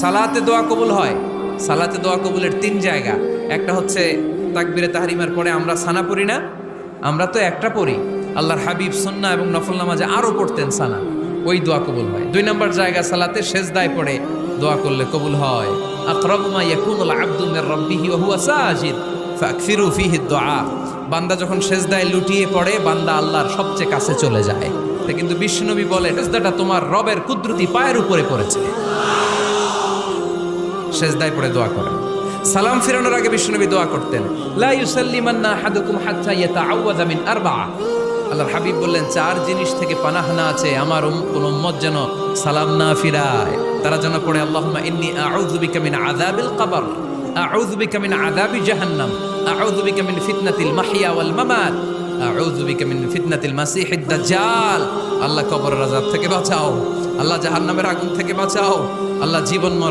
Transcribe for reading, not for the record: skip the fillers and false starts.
সালাতে দোয়া কবুল হয়। সালাতে দোয়া কবুলের 3 জায়গা। একটা হচ্ছে তাকবীরে তাহরিমার পরে আমরা সানা পড়ি না, আমরা তো একটা পড়ি। আল্লাহর হাবিব সুন্নাহ এবং নফল নামাজে আরো পড়তেন সানা, ওই দোয়া কবুল হয়। 2 নম্বর জায়গা সালাতে সেজদায় পড়ে দোয়া করলে কবুল হয়। আকরাবু মা ইয়াকুনুল আবদু মির রাব্বিহি ওয়া হুয়া সাজিদ ফাকসিরু ফিহি দুআ। বান্দা যখন সেজদায় লুটিয়ে পড়ে, বান্দা আল্লাহর সবচেয়ে কাছে চলে যায়। তা কিন্তু বিশ্বনবী বলে, সেজদাটা তোমার রবের কুদরতি পায়ের উপরে পড়েছে। সেজদায় পড়ে দোয়া করেন। সালাম ফিরানোর আগে বিশ্বনবী দোয়া করতেন, লা ইউসাল্লিমান্না আহাদুকুম হাত্তা ইয়াতাআওয়াযা মিন আরবা'a। আল্লাহর হাবিব বললেন, 4 জিনিস থেকে পানাহ না আছে আমার কোন উম্মত যেন সালাম না ফিরায়। তারা যেন পড়ে, আল্লাহুম্মা ইন্নী আউযু বিকা মিন আযাবিল কবর, আউযু বিকা মিন আযাবি জাহান্নাম, আউযু বিকা মিন ফিতনাতিল মাহইয়া ওয়াল মামাত, আউযু বিকা মিন ফিতনাতিল মাসিহিদ দাজ্জাল। আল্লাহ কবরের আযাব থেকে বাঁচাও, আল্লাহ জাহান্নামের আগুন থেকে বাঁচাও, আল্লাহ জীবন